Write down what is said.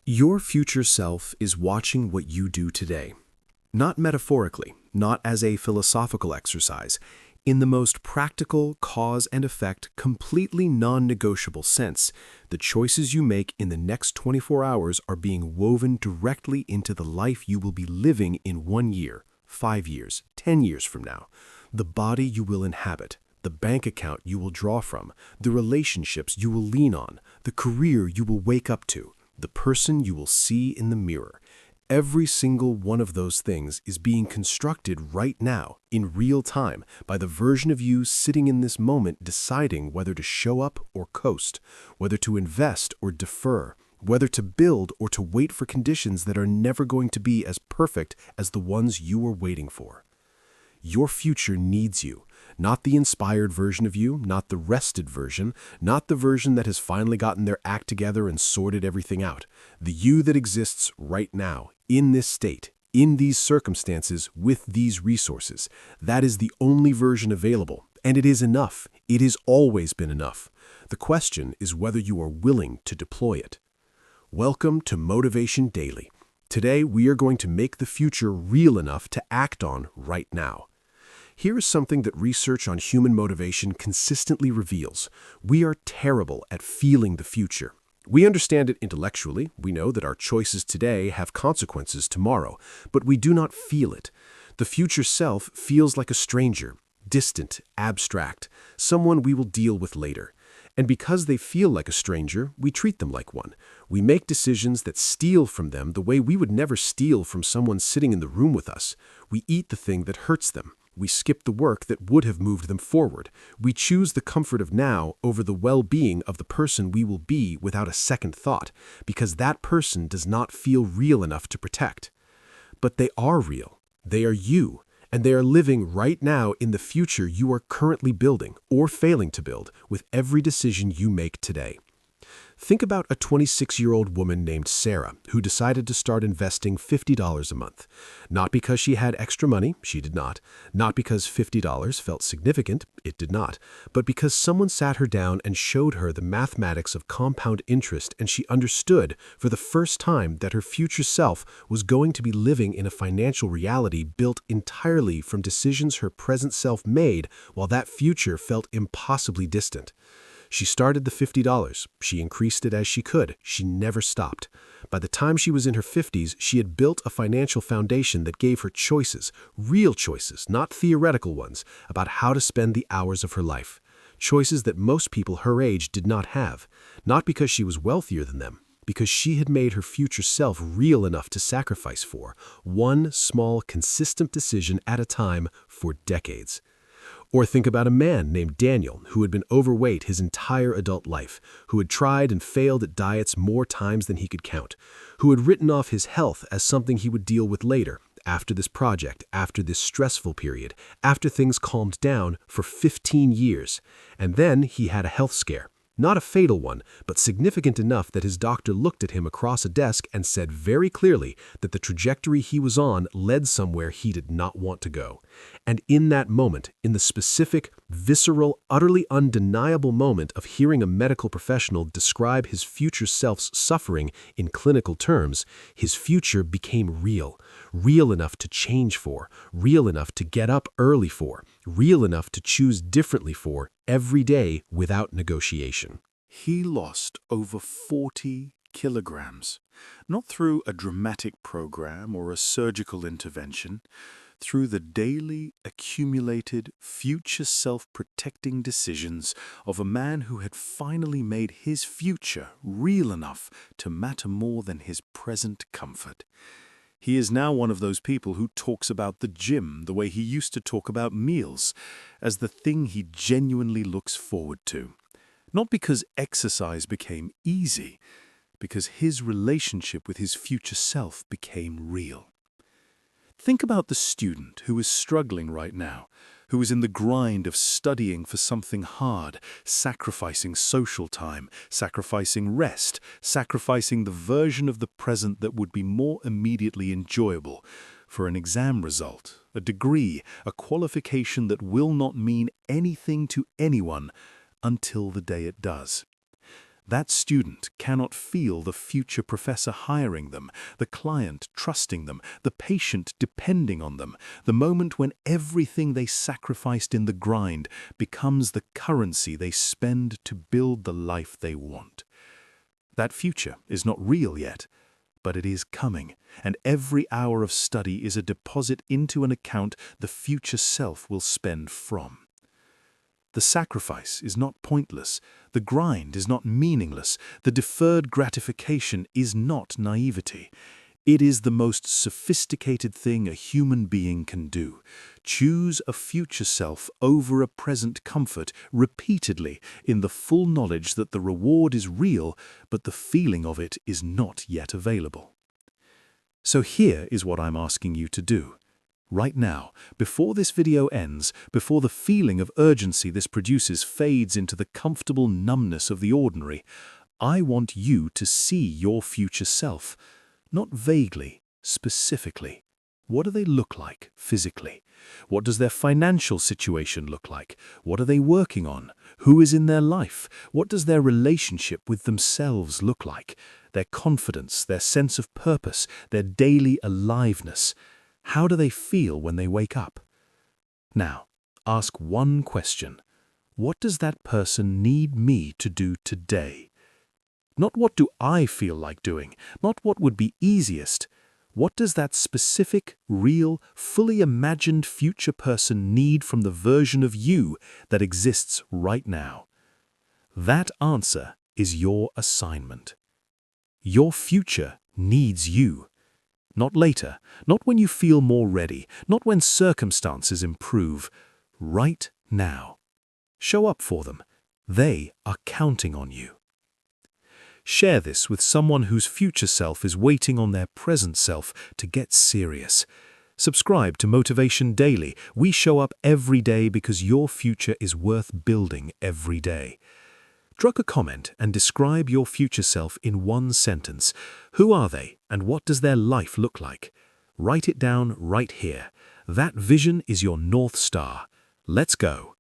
Your future self is watching what you do today. Not metaphorically, not as a philosophical exercise, in the most practical cause and effect, completely non-negotiable sense, the choices you make in the next 24 hours are being woven directly into the life you will be living in 1 year, 5 years, 10 years from now. The body you will inhabit, the bank account you will draw from, the relationships you will lean on, the career you will wake up to, the person you will see in the mirror. Every single one of those things is being constructed right now, in real time, by the version of you sitting in this moment deciding whether to show up or coast, whether to invest or defer, whether to build or to wait for conditions that are never going to be as perfect as the ones you are waiting for. Your future needs you, not the inspired version of you, not the rested version, not the version that has finally gotten their act together and sorted everything out. The you that exists right now, in this state, in these circumstances, with these resources. That is the only version available, and it is enough. It has always been enough. The question is whether you are willing to deploy it. Welcome to Motivation Daily. Today, we are going to make the future real enough to act on right now. Here is something that research on human motivation consistently reveals. We are terrible at feeling the future. We understand it intellectually. We know that our choices today have consequences tomorrow, but we do not feel it. The future self feels like a stranger, distant, abstract, someone we will deal with later. And because they feel like a stranger, we treat them like one. We make decisions that steal from them the way we would never steal from someone sitting in the room with us. We eat the thing that hurts them. We skip the work that would have moved them forward. We choose the comfort of now over the well-being of the person we will be without a second thought, because that person does not feel real enough to protect. But they are real. They are you. And they are living right now in the future you are currently building or failing to build with every decision you make today. Think about a 26-year-old woman named Sarah who decided to start investing $50 a month. Not because she had extra money, she did not. Not because $50 felt significant, it did not. But because someone sat her down and showed her the mathematics of compound interest, and she understood for the first time that her future self was going to be living in a financial reality built entirely from decisions her present self made while that future felt impossibly distant. She started the $50. She increased it as she could. She never stopped. By the time she was in her 50s, she had built a financial foundation that gave her choices, real choices, not theoretical ones, about how to spend the hours of her life. Choices that most people her age did not have, not because she was wealthier than them, because she had made her future self real enough to sacrifice for, one small, consistent decision at a time for decades. Or think about a man named Daniel who had been overweight his entire adult life, who had tried and failed at diets more times than he could count, who had written off his health as something he would deal with later, after this project, after this stressful period, after things calmed down for 15 years. And then he had a health scare. Not a fatal one, but significant enough that his doctor looked at him across a desk and said very clearly that the trajectory he was on led somewhere he did not want to go. And in that moment, in the specific, visceral, utterly undeniable moment of hearing a medical professional describe his future self's suffering in clinical terms, his future became real. Real enough to change for, real enough to get up early for, real enough to choose differently for, every day without negotiation. He lost over 40 kilograms, not through a dramatic program or a surgical intervention, through the daily accumulated future self-protecting decisions of a man who had finally made his future real enough to matter more than his present comfort. He is now one of those people who talks about the gym the way he used to talk about meals, as the thing he genuinely looks forward to. Not because exercise became easy, because his relationship with his future self became real. Think about the student who is struggling right now, who is in the grind of studying for something hard, sacrificing social time, sacrificing rest, sacrificing the version of the present that would be more immediately enjoyable, for an exam result, a degree, a qualification that will not mean anything to anyone until the day it does. That student cannot feel the future professor hiring them, the client trusting them, the patient depending on them, the moment when everything they sacrificed in the grind becomes the currency they spend to build the life they want. That future is not real yet, but it is coming, and every hour of study is a deposit into an account the future self will spend from. The sacrifice is not pointless, the grind is not meaningless, the deferred gratification is not naivety. It is the most sophisticated thing a human being can do. Choose a future self over a present comfort repeatedly in the full knowledge that the reward is real, but the feeling of it is not yet available. So here is what I'm asking you to do. Right now, before this video ends, before the feeling of urgency this produces fades into the comfortable numbness of the ordinary, I want you to see your future self. Not vaguely, specifically. What do they look like physically? What does their financial situation look like? What are they working on? Who is in their life? What does their relationship with themselves look like? Their confidence, their sense of purpose, their daily aliveness. How do they feel when they wake up? Now, ask one question. What does that person need me to do today? Not what do I feel like doing, not what would be easiest. What does that specific, real, fully imagined future person need from the version of you that exists right now? That answer is your assignment. Your future needs you. Not later, not when you feel more ready, not when circumstances improve. Right now. Show up for them. They are counting on you. Share this with someone whose future self is waiting on their present self to get serious. Subscribe to Motivation Daily. We show up every day because your future is worth building every day. Drop a comment and describe your future self in one sentence. Who are they and what does their life look like? Write it down right here. That vision is your North Star. Let's go.